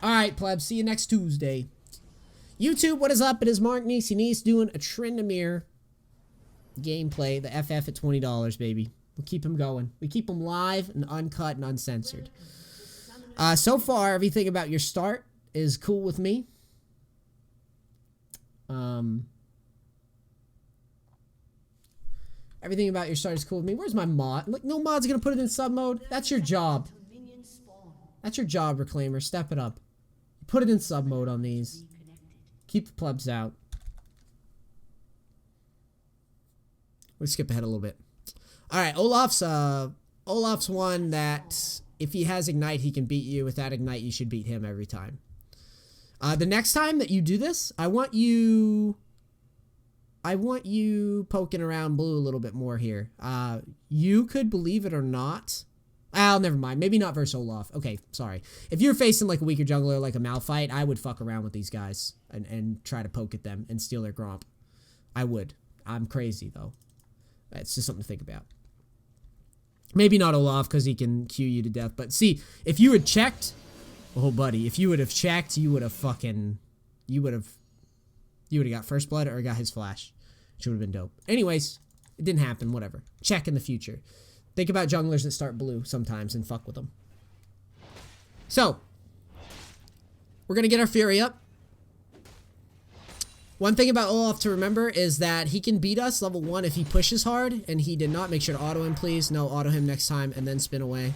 Alright, plebs. See you next Tuesday. YouTube, what is up? It is Mark Nice doing a Tryndamere gameplay. The FF at $20, baby. We'll keep him going. We keep him live and uncut and uncensored. So far, everything about your start is cool with me. Everything about your start is cool with me. Where's my mod? Look, no mod's gonna put it in sub mode. That's your job. That's your job, Reclaimer. Step it up. Put it in sub mode on these. Keep the plebs out. Let's skip ahead a little bit. Alright, Olaf's one that if he has Ignite, he can beat you. Without Ignite, you should beat him every time. The next time that you do this, I want you poking around blue a little bit more here. You could, believe it or not... never mind. Maybe not versus Olaf. Okay, sorry. If you're facing like a weaker jungler like a Malphite, I would fuck around with these guys and try to poke at them and steal their Gromp. I would. I'm crazy, though. It's just something to think about. Maybe not Olaf, because he can Q you to death. But see, if you had checked... Oh, buddy. If you would have checked, you would have fucking... You would have got first blood or got his flash. Which would have been dope. Anyways, it didn't happen. Whatever. Check in the future. Think about junglers that start blue sometimes and fuck with them. So, we're going to get our Fury up. One thing about Olaf to remember is that he can beat us level 1 if he pushes hard, and he did not. Make sure to auto him, please. No, auto him next time, and then spin away.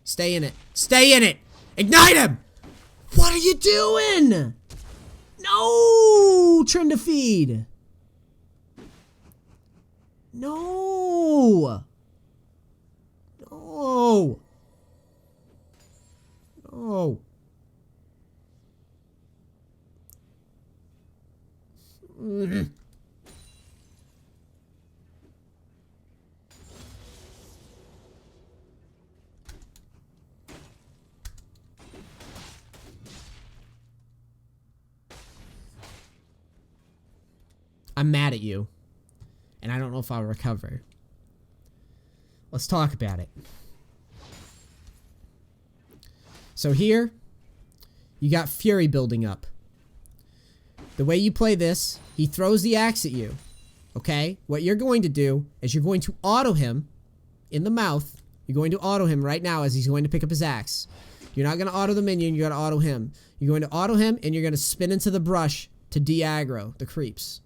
Stay in it. Stay in it! Ignite him! What are you doing? No! Tryndamere. No! No! No! I'm mad at you. And I don't know if I'll recover. Let's talk about it. So here, you got Fury building up. The way you play this, he throws the axe at you. Okay? What you're going to do is you're going to auto him in the mouth. You're going to auto him right now as he's going to pick up his axe. You're not going to auto the minion, you're going to auto him. You're going to auto him and you're going to spin into the brush to de-aggro the creeps.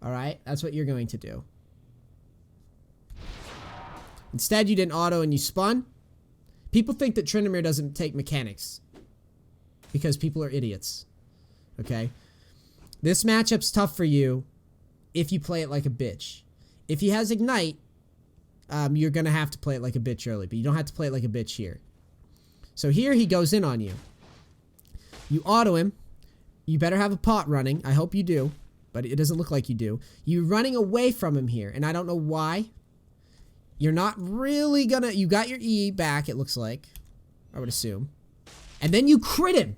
Alright? That's what you're going to do. Instead, you didn't auto and you spun. People think that Tryndamere doesn't take mechanics. Because people are idiots. Okay? This matchup's tough for you if you play it like a bitch. If he has Ignite, you're going to have to play it like a bitch early. But you don't have to play it like a bitch here. So here he goes in on you. You auto him. You better have a pot running. I hope you do. But it doesn't look like you do. You're running away from him here. And I don't know why. You're not really gonna... You got your E back, it looks like. I would assume. And then you crit him.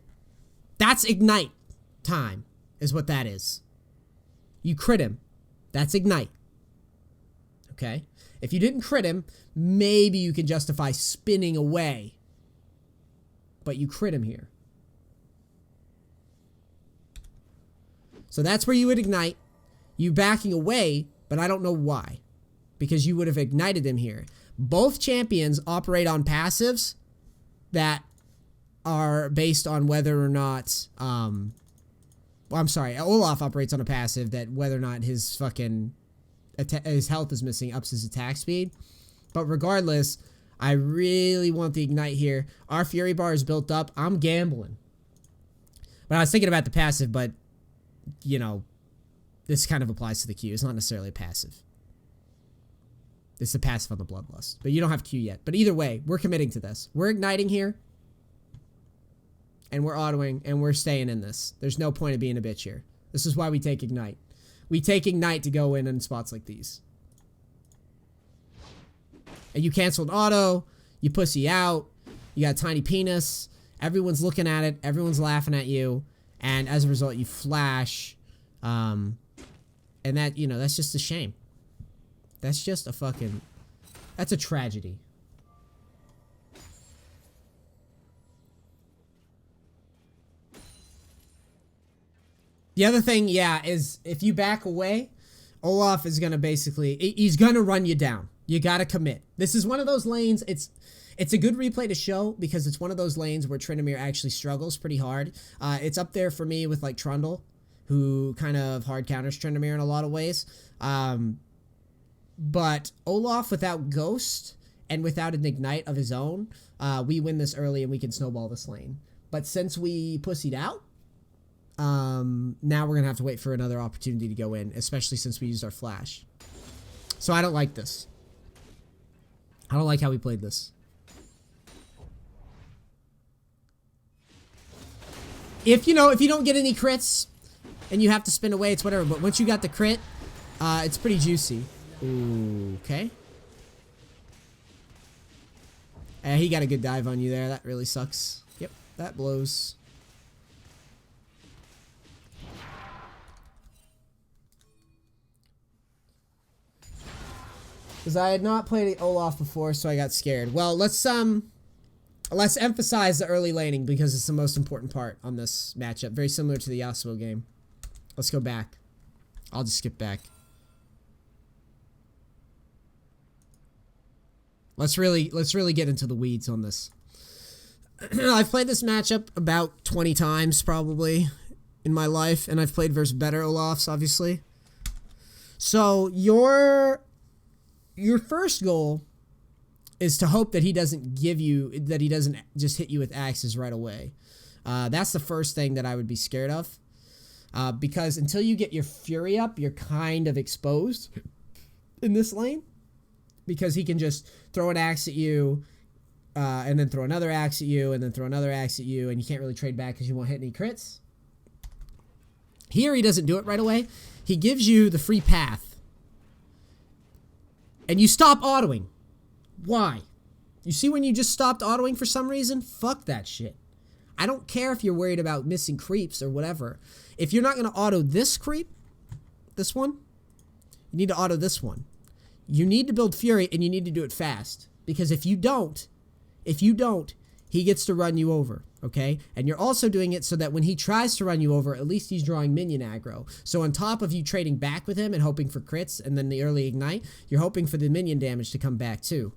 That's Ignite time, is what that is. You crit him. That's Ignite. Okay? If you didn't crit him, maybe you can justify spinning away. But you crit him here. So that's where you would Ignite. You backing away, but I don't know why. Because you would have ignited him here. Both champions operate on passives that are based on whether or not... well, I'm sorry. Olaf operates on a passive that whether or not his fucking... his health is missing ups his attack speed. But regardless, I really want the Ignite here. Our Fury bar is built up. I'm gambling. But I was thinking about the passive, but... You know, this kind of applies to the Q. It's not necessarily a passive. It's a passive on the Bloodlust. But you don't have Q yet. But either way, we're committing to this. We're igniting here. And we're autoing. And we're staying in this. There's no point of being a bitch here. This is why we take Ignite. We take Ignite to go in spots like these. And you canceled auto. You pussy out. You got a tiny penis. Everyone's looking at it. Everyone's laughing at you. And as a result, you flash. And that, you know, that's just a shame. That's just a fucking... That's a tragedy. The other thing, yeah, is if you back away, Olaf is going to basically, he's going to run you down. You got to commit. This is one of those lanes, it's a good replay to show because it's one of those lanes where Tryndamere actually struggles pretty hard. It's up there for me with like Trundle, who kind of hard counters Tryndamere in a lot of ways. But Olaf without Ghost and without an Ignite of his own, we win this early and we can snowball this lane. But since we pussied out, now we're going to have to wait for another opportunity to go in, especially since we used our flash. So I don't like this. I don't like how we played this. If you don't get any crits and you have to spin away, it's whatever. But once you got the crit, it's pretty juicy. Ooh, okay. He got a good dive on you there. That really sucks. Yep, that blows. Because I had not played Olaf before, so I got scared. Well, let's emphasize the early laning because it's the most important part on this matchup. Very similar to the Yasuo game. Let's go back. I'll just skip back. Let's really get into the weeds on this. I've played this matchup about 20 times probably in my life, and I've played versus better Olafs, obviously. So your first goal is to hope that he doesn't just hit you with axes right away. That's the first thing that I would be scared of. Because until you get your Fury up, you're kind of exposed in this lane. Because he can just throw an axe at you, and then throw another axe at you, and then throw another axe at you, and you can't really trade back because you won't hit any crits. Here, he doesn't do it right away. He gives you the free path. And you stop autoing. Why? You see when you just stopped autoing for some reason? Fuck that shit. I don't care if you're worried about missing creeps or whatever. If you're not going to auto this creep, this one, you need to auto this one. You need to build Fury and you need to do it fast. Because if you don't, he gets to run you over, okay? And you're also doing it so that when he tries to run you over, at least he's drawing minion aggro. So on top of you trading back with him and hoping for crits and then the early ignite, you're hoping for the minion damage to come back too.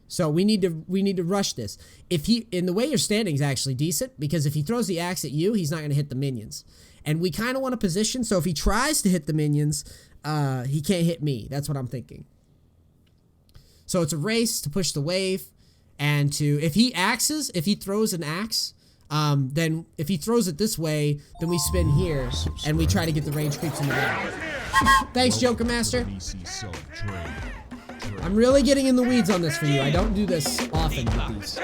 So we need to rush this. In the way you're standing is actually decent, because if he throws the axe at you, he's not going to hit the minions. And we kind of want to position, so if he tries to hit the minions, he can't hit me. That's what I'm thinking. So it's a race to push the wave, and if he throws an axe, then if he throws it this way, then we spin here, and we try to get the range creeps in the back. Thanks, Joker Master. I'm really getting in the weeds on this for you. I don't do this often with these.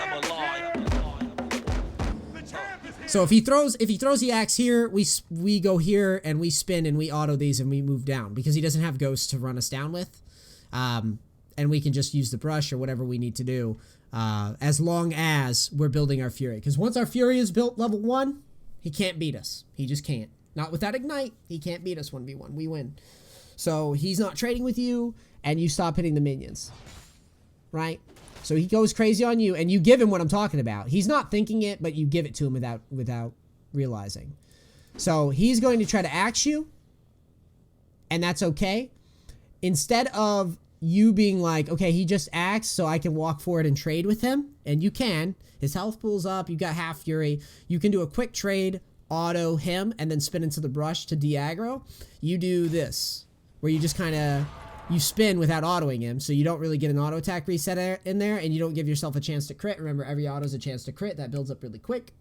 So if he throws the axe here, we go here and we spin and we auto these and we move down because he doesn't have ghosts to run us down with, and we can just use the brush or whatever we need to do, as long as we're building our Fury. Because once our Fury is built level 1, he can't beat us. He just can't. Not without Ignite. He can't beat us 1v1. We win. So he's not trading with you, and you stop hitting the minions, right? So he goes crazy on you, and you give him what I'm talking about. He's not thinking it, but you give it to him without realizing. So he's going to try to axe you, and that's okay. Instead of you being like, okay, he just axed, so I can walk forward and trade with him, and you can. His health pool's up, you got half Fury. You can do a quick trade, auto him, and then spin into the brush to de-aggro. You do this, where you just kind of... You spin without autoing him, so you don't really get an auto attack reset in there, and you don't give yourself a chance to crit. Remember, every auto is a chance to crit. That builds up really quick.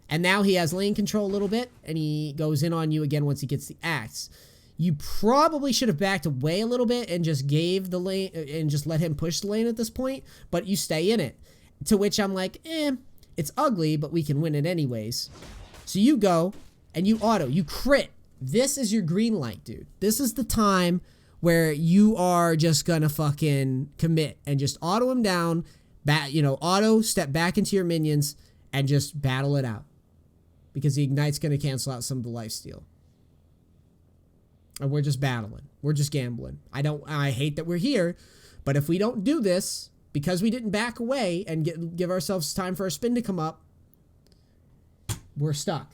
And now he has lane control a little bit, and he goes in on you again once he gets the axe. You probably should have backed away a little bit and just gave the lane, and just let him push the lane at this point, but you stay in it. To which I'm like, it's ugly, but we can win it anyways. So you go, and you auto. You crit. This is your green light, dude. This is the time where you are just gonna fucking commit and just auto him down, auto, step back into your minions, and just battle it out. Because the Ignite's gonna cancel out some of the lifesteal. And we're just battling. We're just gambling. I hate that we're here, but if we don't do this, because we didn't back away and give ourselves time for our spin to come up, we're stuck.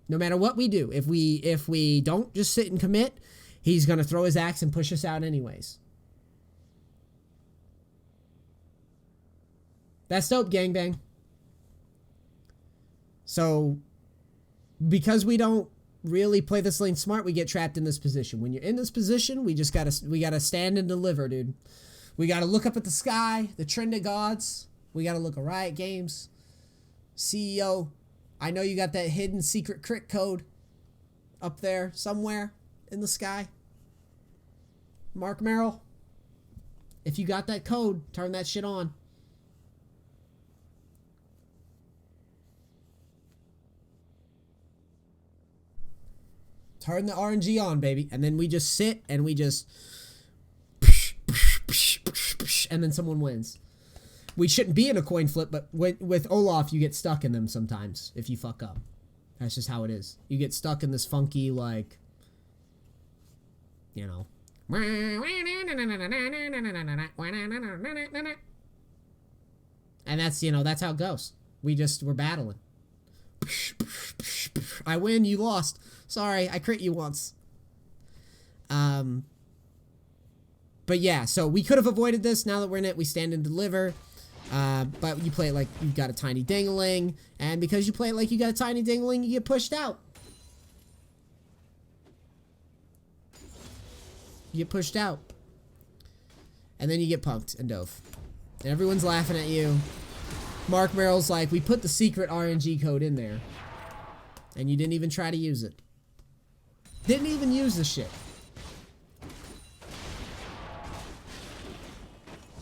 No matter what we do, if we don't just sit and commit, he's gonna throw his axe and push us out anyways. That's dope, gangbang. So, because we don't really play this lane smart, we get trapped in this position. When you're in this position, we gotta stand and deliver, dude. We gotta look up at the sky, the Tryndamere gods. We gotta look at Riot Games, CEO. I know you got that hidden secret crit code up there somewhere in the sky. Mark Merrill, if you got that code, turn that shit on. Turn the RNG on, baby. And then we just sit and we just... And then someone wins. We shouldn't be in a coin flip, but with Olaf, you get stuck in them sometimes if you fuck up. That's just how it is. You get stuck in this funky, like... You know... And that's, you know, that's how it goes. We're battling. I win, you lost. Sorry, I crit you once. But yeah, so we could have avoided this. Now that we're in it, we stand and deliver. But you play it like you've got a tiny dingling, and because you play it like you got a tiny dingling, you get pushed out. You get pushed out. And then you get punked and dove. And everyone's laughing at you. Mark Merrill's like, we put the secret RNG code in there. And you didn't even try to use it. Didn't even use the shit.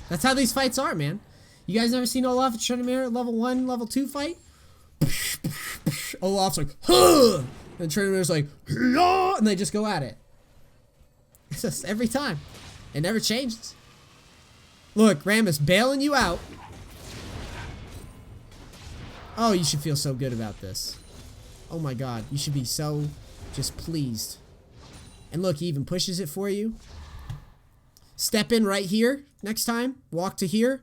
That's how these fights are, man. You guys never seen Olaf and Tryndamere level 1, level 2 fight? Olaf's like, huh! And Tryndamere's like, yeah! And they just go at it. It's just every time. It never changes. Look, Rammus bailing you out. Oh, you should feel so good about this. Oh my god, you should be so just pleased. And look, he even pushes it for you. Step in right here next time. Walk to here.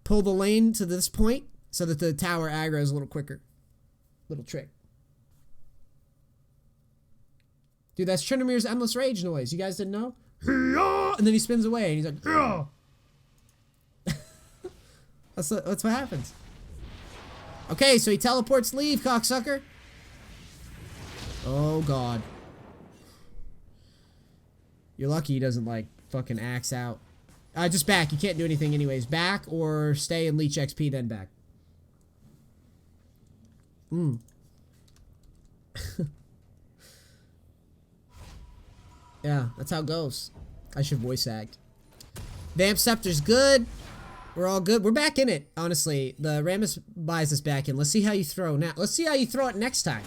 Pull the lane to this point so that the tower aggro is a little quicker. Little trick. Dude, that's Tryndamere's endless rage noise. You guys didn't know? And then he spins away and he's like, that's what happens. Okay, so he teleports leave, cocksucker. Oh, God. You're lucky he doesn't, like, fucking axe out. Just back. You can't do anything anyways. Back or stay and leech XP, then back. Yeah, that's how it goes. I should voice act. Vamp Scepter's good. We're all good. We're back in it, honestly. The Rammus buys us back in. Let's see how you throw now. Let's see how you throw it next time.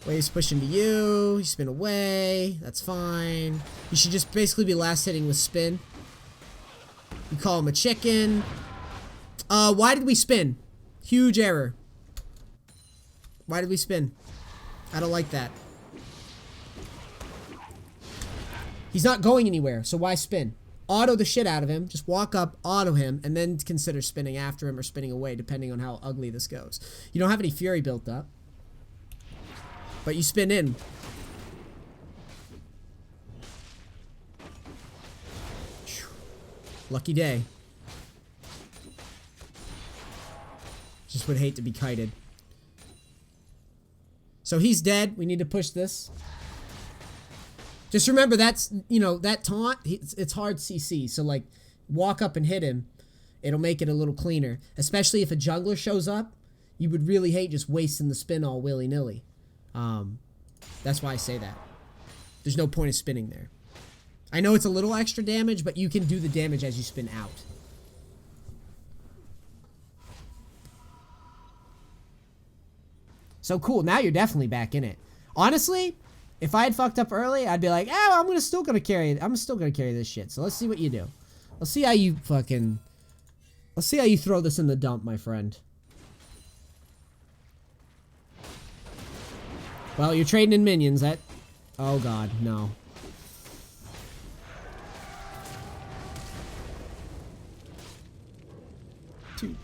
Wave's pushing to you. You spin away. That's fine. You should just basically be last hitting with spin. You call him a chicken. Why did we spin? Huge error. Why did we spin? I don't like that. He's not going anywhere, so why spin? Auto the shit out of him. Just walk up, auto him, and then consider spinning after him or spinning away, depending on how ugly this goes. You don't have any fury built up. But you spin in. Lucky day. Just would hate to be kited. So he's dead. We need to push this. Just remember that's, you know, that taunt, it's hard CC. So, like, walk up and hit him. It'll make it a little cleaner. Especially if a jungler shows up. You would really hate just wasting the spin all willy-nilly. That's why I say that. There's no point of spinning there. I know it's a little extra damage, but you can do the damage as you spin out. So cool, now you're definitely back in it. Honestly, if I had fucked up early, I'd be like, oh, I'm still gonna carry this shit. So let's see what you do. Let's see how you throw this in the dump, my friend. Well, you're trading in minions. Oh god, no. Dude,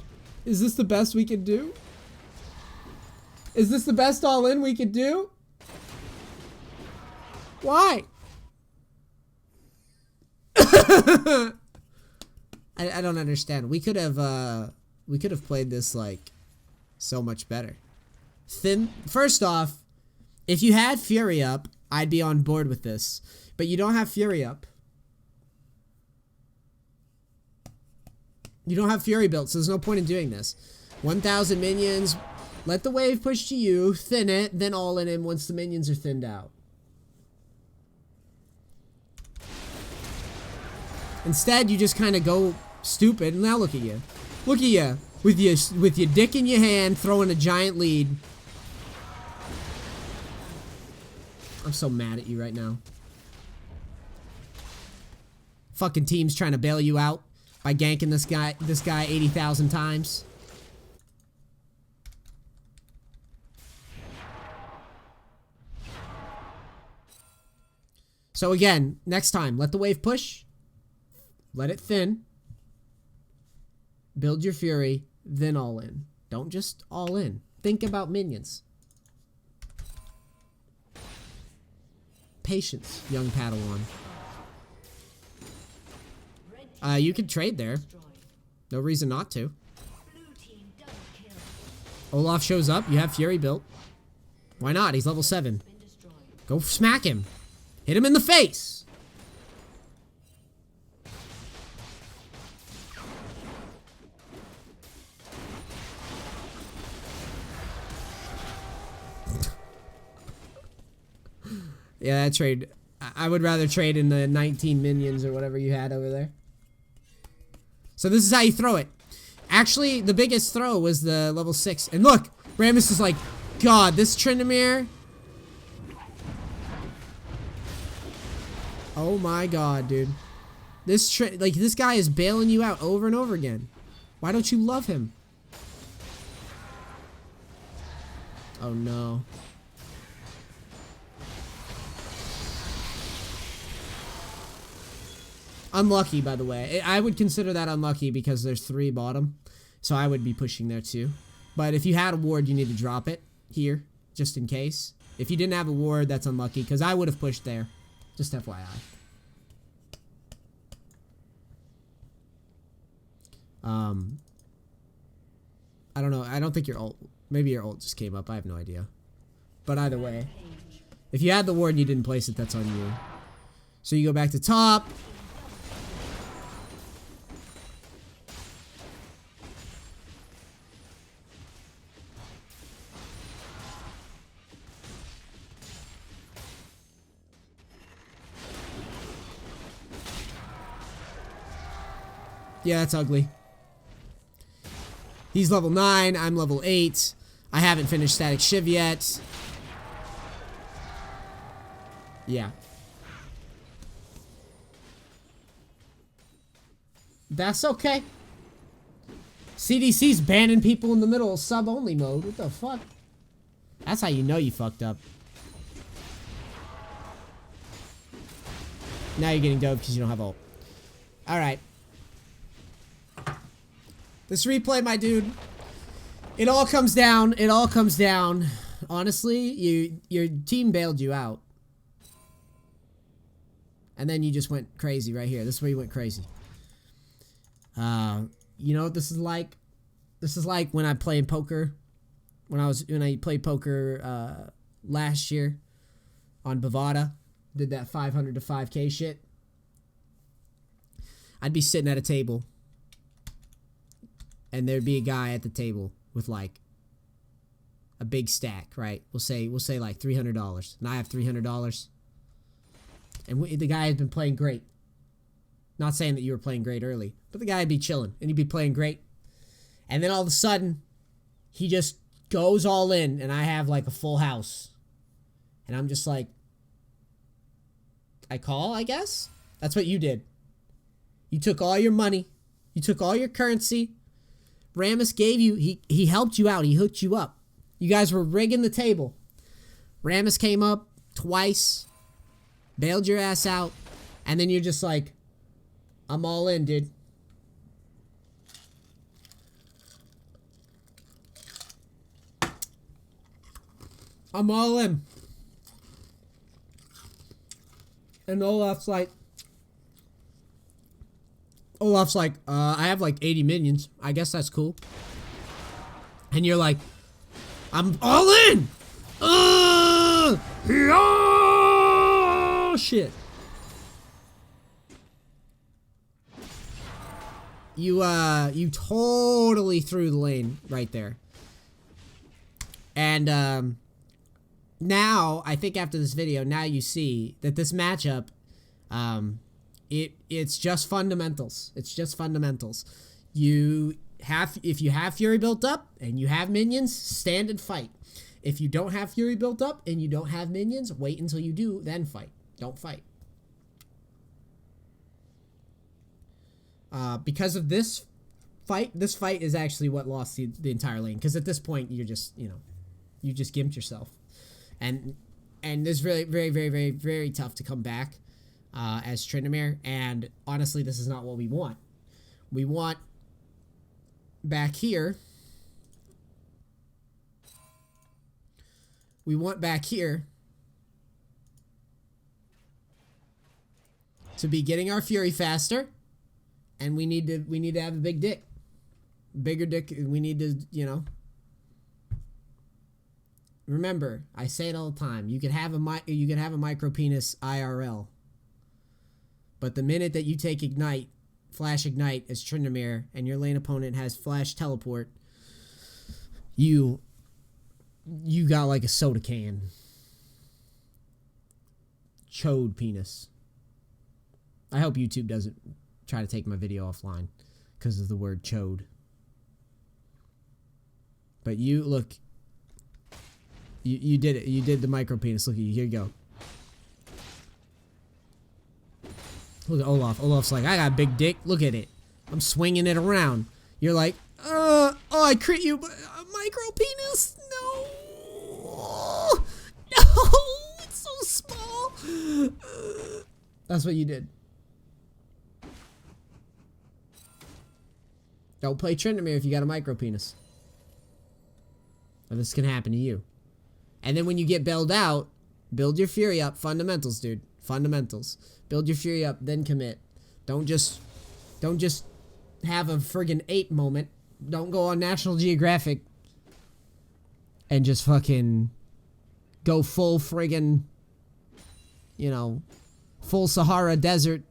is this the best we can do? Is this the best all-in we could do? Why? I don't understand. We could have played this like so much better. First off, if you had Fury up, I'd be on board with this. But you don't have Fury up. You don't have Fury built, so there's no point in doing this. 1,000 minions. Let the wave push to you, thin it, then all in him once the minions are thinned out. Instead, you just kind of go stupid. Now look at you. Look at you. With your dick in your hand, throwing a giant lead. I'm so mad at you right now. Fucking team's trying to bail you out by ganking this guy 80,000 times. So again, next time, let the wave push. Let it thin. Build your Fury, then all in. Don't just all in. Think about minions. Patience, young Padawan. You could trade there. No reason not to. Olaf shows up. You have Fury built. Why not? He's level 7. Go smack him. Hit him in the face. Yeah, that trade. I would rather trade in the 19 minions or whatever you had over there. So this is how you throw it. Actually, the biggest throw was the level 6. And look, Rammus is like, God, this Tryndamere. Oh my God, dude. This guy is bailing you out over and over again. Why don't you love him? Oh no. Unlucky, by the way. I would consider that unlucky because there's 3 bottom. So I would be pushing there too. But if you had a ward, you need to drop it here, just in case. If you didn't have a ward, that's unlucky because I would have pushed there. Just FYI. I don't know. I don't think your ult... Maybe your ult just came up. I have no idea. But either way. If you had the ward and you didn't place it, that's on you. So you go back to top. Yeah, that's ugly. He's level 9. I'm level 8. I haven't finished Static Shiv yet. Yeah. That's okay. CDC's banning people in the middle of sub-only mode. What the fuck? That's how you know you fucked up. Now you're getting doped because you don't have ult. Alright. This replay, my dude, it all comes down. It all comes down. Honestly, your team bailed you out. And then you just went crazy right here. This is where you went crazy. You know what this is like? This is like when I played poker. When I played poker last year on Bovada. Did that 500 to 5K shit. I'd be sitting at a table. And there'd be a guy at the table with like a big stack, right? We'll say like $300, and I have $300, and the guy had been playing great. Not saying that you were playing great early, but the guy would be chilling, and he'd be playing great, and then all of a sudden, he just goes all in, and I have like a full house, and I'm just like, I call, I guess. That's what you did. You took all your money, you took all your currency. Rammus gave you, he helped you out. He hooked you up. You guys were rigging the table. Rammus came up twice, bailed your ass out, and then you're just like, I'm all in, dude. I'm all in. And Olaf's like, I have like 80 minions. I guess that's cool. And you're like, I'm all in. Oh, shit. You totally threw the lane right there. And, now, I think after this video, now you see that this matchup, it's just fundamentals. It's just fundamentals. If you have Fury built up and you have minions, stand and fight. If you don't have Fury built up and you don't have minions, wait until you do, then fight. Don't fight. Because of this fight is actually what lost the entire lane. Because at this point, you're just, you just gimped yourself. And it's really, very, very, very, very tough to come back as Tryndamere. And honestly, this is not what we want. We want back here. We want back here to be getting our Fury faster. And we need to have a big dick. Bigger dick. We need to, Remember, I say it all the time. You can have a micro penis IRL, but the minute that you take ignite, flash ignite as Tryndamere, and your lane opponent has flash teleport, you got like a soda can. Chode penis. I hope YouTube doesn't try to take my video offline because of the word chode. But you look. You did it. You did the micro penis. Look at you. Here you go. Look at Olaf. Olaf's like, I got a big dick. Look at it. I'm swinging it around. You're like, oh, I crit you, but micro penis? No. No. It's so small. That's what you did. Don't play Tryndamere if you got a micro penis. Or this can happen to you. And then when you get bailed out, build your Fury up. Fundamentals, dude. Fundamentals. Build your Fury up, then commit. Don't just have a friggin' ape moment. Don't go on National Geographic and just fucking go full friggin', full Sahara Desert.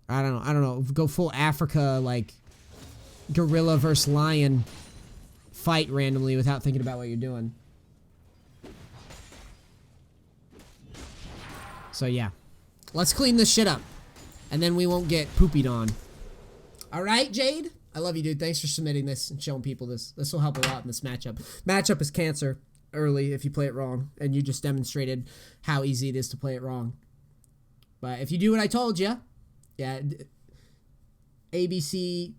I don't know. Go full Africa, like, gorilla versus lion fight randomly without thinking about what you're doing. So yeah, let's clean this shit up, and then we won't get poopied on. All right, Jade? I love you, dude. Thanks for submitting this and showing people this. This will help a lot in this matchup. Matchup is cancer early if you play it wrong, and you just demonstrated how easy it is to play it wrong. But if you do what I told you, yeah, A, B, C,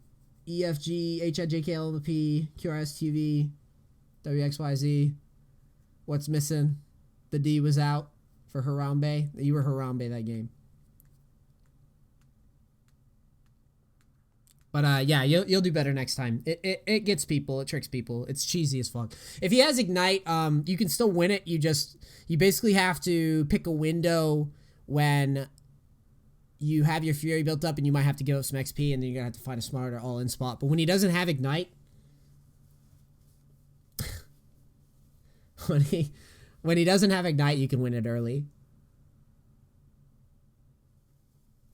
E, F, G, H, I, J, K, L, M, N, P, Q, R, S, T, V, W, X, Y, Z. What's missing? The D was out. For Harambe. You were Harambe that game. But yeah, you'll do better next time. It gets people, it tricks people. It's cheesy as fuck. If he has Ignite, you can still win it. You basically have to pick a window when you have your Fury built up and you might have to give up some XP and then you're gonna have to find a smarter all-in spot. But when he doesn't have Ignite, when he doesn't have Ignite, you can win it early.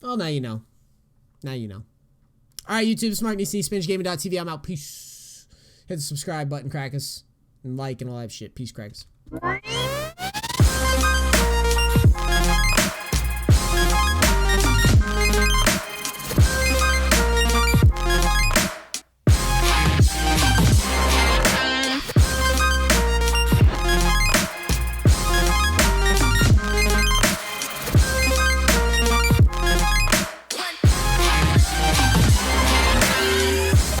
Well, now you know. Now you know. Alright, YouTube, SmartNC, SpinachGaming.tv. I'm out. Peace. Hit the subscribe button, crackers. And like and all that shit. Peace, crackers.